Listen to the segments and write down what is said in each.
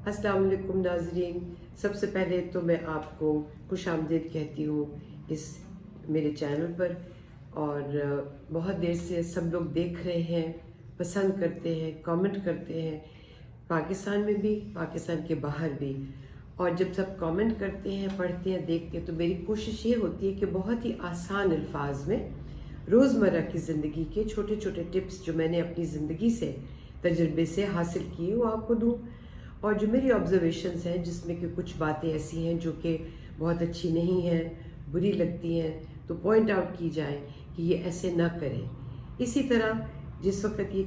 السلام علیکم ناظرین، سب سے پہلے تو میں آپ کو خوش آمدید کہتی ہوں اس میرے چینل پر، اور بہت دیر سے سب لوگ دیکھ رہے ہیں، پسند کرتے ہیں، کامنٹ کرتے ہیں، پاکستان میں بھی، پاکستان کے باہر بھی۔ اور جب سب کامنٹ کرتے ہیں، پڑھتے ہیں، دیکھتے ہیں، تو میری کوشش یہ ہوتی ہے کہ بہت ہی آسان الفاظ میں روزمرہ کی زندگی کے چھوٹے چھوٹے ٹپس جو میں نے اپنی زندگی سے، تجربے سے حاصل کیے، وہ آپ کو دوں، اور جو میری آبزرویشنز ہیں جس میں کہ کچھ باتیں ایسی ہیں جو کہ بہت اچھی نہیں ہیں، بری لگتی ہیں، تو پوائنٹ آؤٹ کی جائے کہ یہ ایسے نہ کریں۔ اسی طرح جس وقت یہ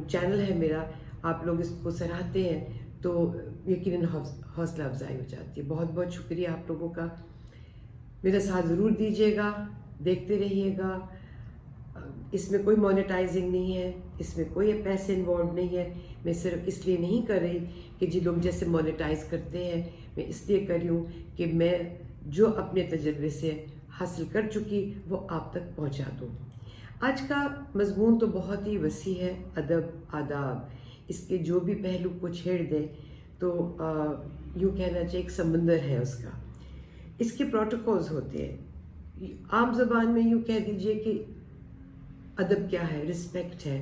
چینل ہے میرا، آپ لوگ اس کو سراہتے ہیں تو یقیناً حوصلہ افزائی ہو جاتی ہے۔ بہت بہت شکریہ آپ لوگوں کا، میرا ساتھ ضرور دیجیے گا، دیکھتے رہیے گا۔ اس میں کوئی مونیٹائزنگ نہیں ہے، اس میں کوئی پیسے انوالو نہیں ہے۔ میں صرف اس لیے نہیں کر رہی کہ جی لوگ جیسے مونیٹائز کرتے ہیں، میں اس لیے کر رہی ہوں کہ میں جو اپنے تجربے سے حاصل کر چکی وہ آپ تک پہنچا دوں۔ آج کا مضمون تو بہت ہی وسیع ہے، ادب، آداب، اس کے جو بھی پہلو کو چھیڑ دیں تو یوں کہنا چاہیے ایک سمندر ہے اس کا۔ اس کے پروٹوکولز ہوتے ہیں، عام زبان میں یوں کہہ دیجئے کہ ادب کیا ہے، رسپیکٹ ہے۔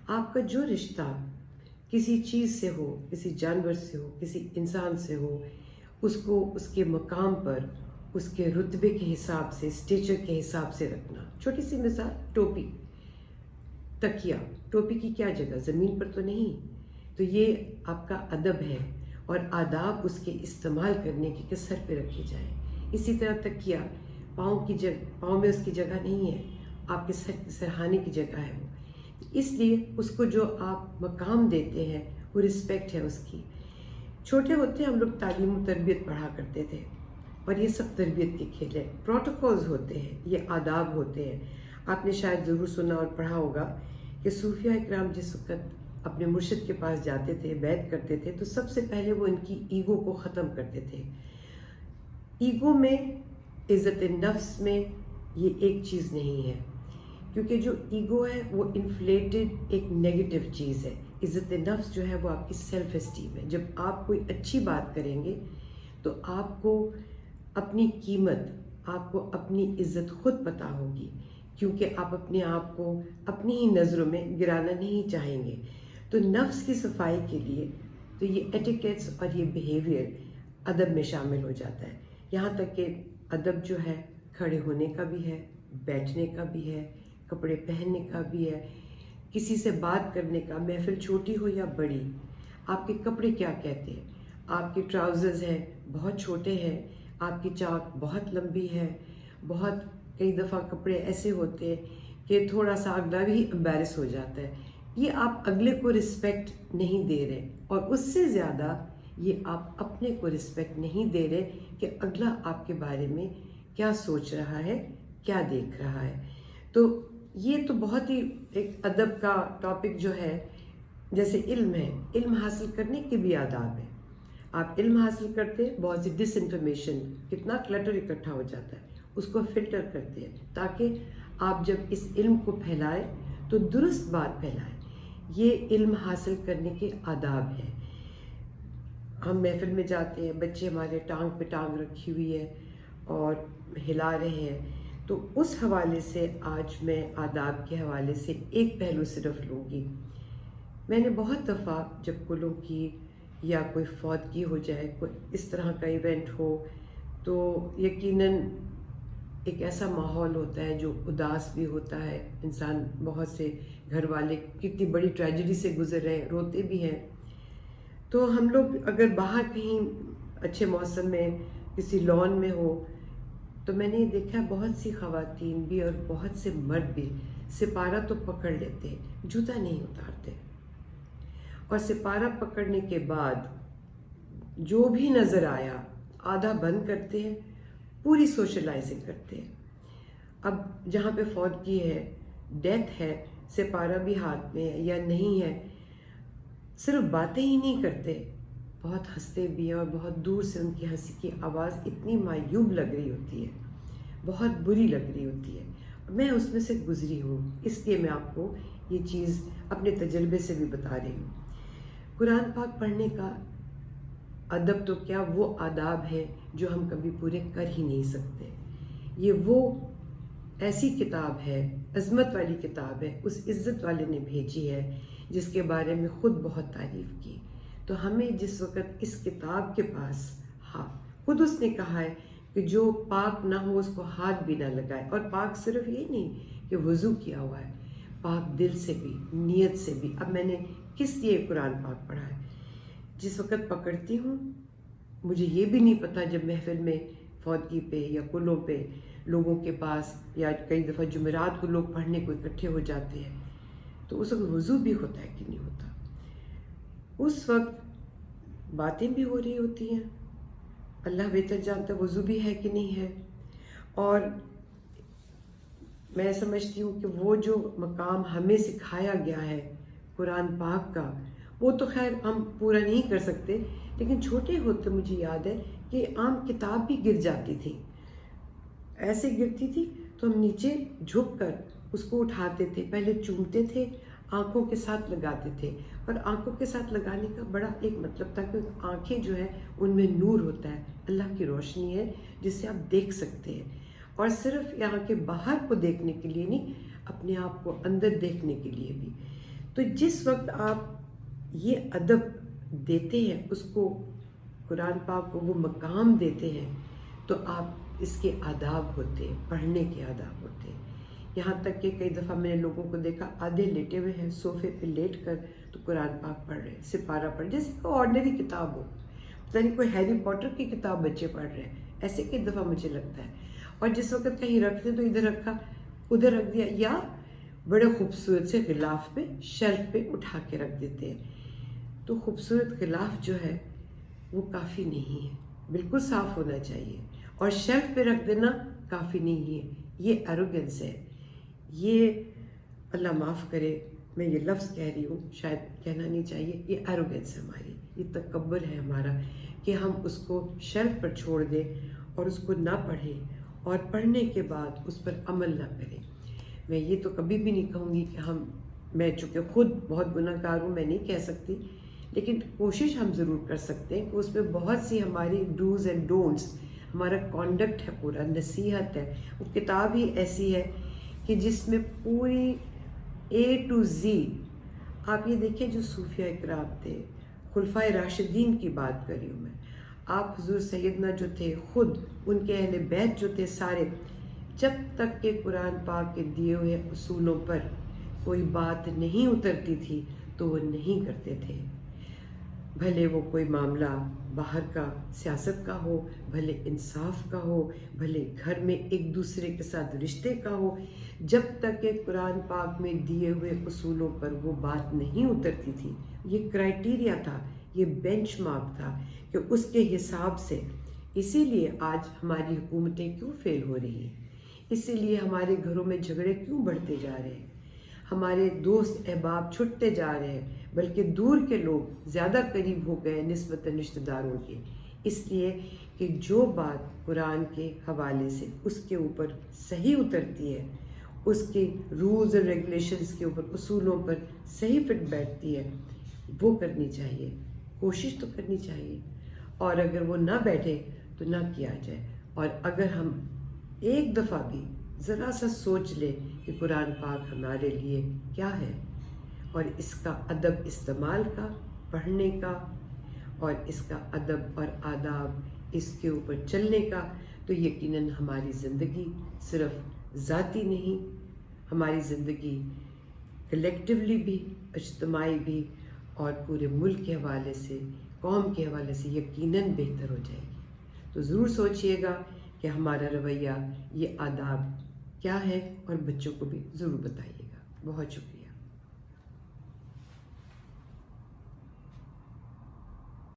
آپ کا جو رشتہ کسی چیز سے ہو، کسی جانور سے ہو، کسی انسان سے ہو، اس کو اس کے مقام پر، اس کے رتبے کے حساب سے، اسٹیچر کے حساب سے رکھنا۔ چھوٹی سی مثال، ٹوپی، تکیہ، ٹوپی کی کیا جگہ، زمین پر تو نہیں، تو یہ آپ کا ادب ہے، اور آداب اس کے استعمال کرنے کے سر پہ رکھے جائیں۔ اسی طرح تکیہ، پاؤں میں اس کی جگہ نہیں ہے، آپ کے سرہانے کی جگہ ہے وہ، اس لیے اس کو جو آپ مقام دیتے ہیں وہ رسپیکٹ ہے اس کی۔ چھوٹے ہوتے ہم لوگ تعلیم و تربیت پڑھا کرتے تھے، اور یہ سب تربیت کے کھیل ہیں، پروٹوکولز ہوتے ہیں، یہ آداب ہوتے ہیں۔ آپ نے شاید ضرور سنا اور پڑھا ہوگا کہ صوفیاء اکرام جس وقت اپنے مرشد کے پاس جاتے تھے، بیعت کرتے تھے، تو سب سے پہلے وہ ان کی ایگو کو ختم کرتے تھے۔ ایگو میں، عزت نفس میں یہ ایک چیز نہیں ہے، کیونکہ جو ایگو ہے وہ انفلیٹڈ ایک نیگیٹو چیز ہے۔ عزت نفس جو ہے وہ آپ کی سیلف اسٹیم ہے۔ جب آپ کوئی اچھی بات کریں گے تو آپ کو اپنی قیمت، آپ کو اپنی عزت خود پتہ ہوگی، کیونکہ آپ اپنے آپ کو اپنی ہی نظروں میں گرانا نہیں چاہیں گے۔ تو نفس کی صفائی کے لیے تو یہ ایٹیکیٹس اور یہ بیہیویئر ادب میں شامل ہو جاتا ہے۔ یہاں تک کہ ادب جو ہے کھڑے ہونے کا بھی ہے، بیٹھنے کا بھی ہے، کپڑے پہننے کا بھی ہے، کسی سے بات کرنے کا، محفل چھوٹی ہو یا بڑی، آپ کے کپڑے کیا کہتے ہیں، آپ کے ٹراؤزرز ہیں بہت چھوٹے ہیں، آپ کی چاک بہت لمبی ہے، بہت کئی دفعہ کپڑے ایسے ہوتے ہیں کہ تھوڑا سا اگلا بھی امبیرس ہو جاتا ہے۔ یہ آپ اگلے کو رسپیکٹ نہیں دے رہے، اور اس سے زیادہ یہ آپ اپنے کو رسپیکٹ نہیں دے رہے کہ اگلا آپ کے بارے میں کیا سوچ رہا ہے، کیا دیکھ رہا ہے۔ تو یہ تو بہت ہی ایک ادب کا ٹاپک جو ہے، جیسے علم ہے، علم حاصل کرنے کے بھی آداب ہیں۔ آپ علم حاصل کرتے ہیں، بہت سی ڈس انفارمیشن، کتنا کلٹر اکٹھا ہو جاتا ہے، اس کو فلٹر کرتے ہیں تاکہ آپ جب اس علم کو پھیلائیں تو درست بات پھیلائیں۔ یہ علم حاصل کرنے کے آداب ہیں۔ ہم محفل میں جاتے ہیں، بچے ہمارے ٹانگ پہ ٹانگ رکھی ہوئی ہے اور ہلا رہے ہیں، تو اس حوالے سے آج میں آداب کے حوالے سے ایک پہلو صرف لوں گی۔ میں نے بہت دفعہ جب کلوں کی یا کوئی فوتگی ہو جائے، کوئی اس طرح کا ایونٹ ہو، تو یقیناً ایک ایسا ماحول ہوتا ہے جو اداس بھی ہوتا ہے، انسان، بہت سے گھر والے کتنی بڑی ٹریجڈی سے گزر رہے ہیں، روتے بھی ہیں۔ تو ہم لوگ اگر باہر کہیں اچھے موسم میں کسی لان میں ہو، تو میں نے یہ دیکھا بہت سی خواتین بھی اور بہت سے مرد بھی سپارہ تو پکڑ لیتے ہیں، جوتا نہیں اتارتے، اور سپارہ پکڑنے کے بعد جو بھی نظر آیا آدھا بند کرتے ہیں، پوری سوشلائزنگ کرتے ہیں۔ اب جہاں پہ فوتگی ہے، ڈیتھ ہے، سپارہ بھی ہاتھ میں ہے یا نہیں ہے، صرف باتیں ہی نہیں کرتے، بہت ہنستے بھی ہیں، اور بہت دور سے ان کی ہنسی کی آواز اتنی معیوب لگ رہی ہوتی ہے، بہت بری لگ رہی ہوتی ہے۔ میں اس میں سے گزری ہوں، اس لیے میں آپ کو یہ چیز اپنے تجربے سے بھی بتا رہی ہوں۔ قرآن پاک پڑھنے کا ادب تو کیا، وہ آداب ہیں جو ہم کبھی پورے کر ہی نہیں سکتے۔ یہ وہ ایسی کتاب ہے، عظمت والی کتاب ہے، اس عزت والے نے بھیجی ہے جس کے بارے میں خود بہت تعریف کی۔ تو ہمیں جس وقت اس کتاب کے پاس، ہاں خود اس نے کہا ہے کہ جو پاک نہ ہو اس کو ہاتھ بھی نہ لگائے، اور پاک صرف یہ نہیں کہ وضو کیا ہوا ہے، پاک دل سے بھی، نیت سے بھی۔ اب میں نے کس لیے قرآن پاک پڑھا ہے؟ جس وقت پکڑتی ہوں مجھے یہ بھی نہیں پتہ، جب محفل میں فوتگی پہ یا کلوں پہ لوگوں کے پاس، یا کئی دفعہ جمعرات کو لوگ پڑھنے کو اکٹھے ہو جاتے ہیں، تو اس وقت وضو بھی ہوتا ہے کہ نہیں ہوتا؟ اس وقت باتیں بھی ہو رہی ہوتی ہیں، اللہ بہتر جانتا ہے وضو بھی ہے کہ نہیں ہے۔ اور میں سمجھتی ہوں کہ وہ جو مقام ہمیں سکھایا گیا ہے قرآن پاک کا، وہ تو خیر ہم پورا نہیں کر سکتے، لیکن چھوٹے ہوتے مجھے یاد ہے کہ عام کتاب بھی گر جاتی تھی، ایسے گرتی تھی تو ہم نیچے جھک کر اس کو اٹھاتے تھے، پہلے چومتے تھے، آنکھوں کے ساتھ لگاتے تھے، اور آنکھوں کے ساتھ لگانے کا بڑا ایک مطلب تھا کہ آنکھیں جو ہے ان میں نور ہوتا ہے، اللہ کی روشنی ہے جس سے آپ دیکھ سکتے ہیں، اور صرف یہاں کے باہر کو دیکھنے کے لیے نہیں، اپنے آپ کو اندر دیکھنے کے لیے بھی۔ تو جس وقت آپ یہ ادب دیتے ہیں، اس کو قرآن پاک کو وہ مقام دیتے ہیں، تو آپ اس کے آداب ہوتے ہیں، پڑھنے کے آداب ہوتے ہیں۔ یہاں تک کہ کئی دفعہ میں نے لوگوں کو دیکھا آدھے لیٹے ہوئے ہیں صوفے پہ لیٹ کر، تو قرآن پاک پڑھ رہے ہیں، سپارہ پڑھ، جیسے کوئی آرڈنری کتاب ہو، پتہ نہیں کوئی ہیری پوٹر کی کتاب بچے پڑھ رہے ہیں، ایسے کئی دفعہ مجھے لگتا ہے۔ اور جس وقت کہیں رکھتے تو ادھر رکھا، ادھر رکھ دیا، یا بڑے خوبصورت سے غلاف پہ، شیلف پہ اٹھا کے رکھ دیتے ہیں۔ تو خوبصورت غلاف جو ہے وہ کافی نہیں ہے، بالکل صاف ہونا چاہیے، اور شیلف پہ رکھ دینا کافی نہیں ہے، یہ ایروگنس ہے، یہ اللہ معاف کرے میں یہ لفظ کہہ رہی ہوں، شاید کہنا نہیں چاہیے، یہ ایروگنس ہے ہماری، یہ تکبر ہے ہمارا کہ ہم اس کو شیلف پر چھوڑ دیں اور اس کو نہ پڑھیں، اور پڑھنے کے بعد اس پر عمل نہ کریں۔ میں یہ تو کبھی بھی نہیں کہوں گی کہ میں چونکہ خود بہت گناہ گار ہوں، میں نہیں کہہ سکتی، لیکن کوشش ہم ضرور کر سکتے ہیں کہ اس میں بہت سی ہماری ڈوز اینڈ ڈونٹس، ہمارا کانڈکٹ ہے، پورا نصیحت ہے۔ وہ کتاب ہی ایسی ہے کہ جس میں پوری اے ٹو زی، آپ یہ دیکھیں جو صوفیہ اکرام تھے، خلفائے راشدین کی بات کر رہی ہوں میں، آپ حضور سیدنا جو تھے، خود ان کے اہل بیت جو تھے سارے، جب تک کہ قرآن پاک کے دیے ہوئے اصولوں پر کوئی بات نہیں اترتی تھی تو وہ نہیں کرتے تھے، بھلے وہ کوئی معاملہ باہر کا سیاست کا ہو، بھلے انصاف کا ہو، بھلے گھر میں ایک دوسرے کے ساتھ رشتے کا ہو، جب تک کہ قرآن پاک میں دیے ہوئے اصولوں پر وہ بات نہیں اترتی تھی، یہ کرائٹیریا تھا، یہ بینچ مارک تھا کہ اس کے حساب سے، اسی لیے آج ہماری حکومتیں کیوں فیل ہو رہی ہیں، اسی لیے ہمارے گھروں میں جھگڑے کیوں بڑھتے جا رہے ہیں، ہمارے دوست احباب چھٹتے جا رہے ہیں، بلکہ دور کے لوگ زیادہ قریب ہو گئے نسبتاً رشتہ داروں کے، اس لیے کہ جو بات قرآن کے حوالے سے اس کے اوپر صحیح اترتی ہے، اس کے رولز اور ریگولیشنز کے اوپر، اصولوں پر صحیح فٹ بیٹھتی ہے، وہ کرنی چاہیے، کوشش تو کرنی چاہیے، اور اگر وہ نہ بیٹھے تو نہ کیا جائے۔ اور اگر ہم ایک دفعہ بھی ذرا سا سوچ لے کہ قرآن پاک ہمارے لیے کیا ہے، اور اس کا ادب استعمال کا، پڑھنے کا، اور اس کا ادب اور آداب اس کے اوپر چلنے کا، تو یقیناً ہماری زندگی صرف ذاتی نہیں، ہماری زندگی کلیکٹیولی بھی، اجتماعی بھی، اور پورے ملک کے حوالے سے، قوم کے حوالے سے یقیناً بہتر ہو جائے گی۔ تو ضرور سوچئے گا کہ ہمارا رویہ، یہ آداب کیا ہے، اور بچوں کو بھی ضرور بتائیے گا۔ بہت شکریہ۔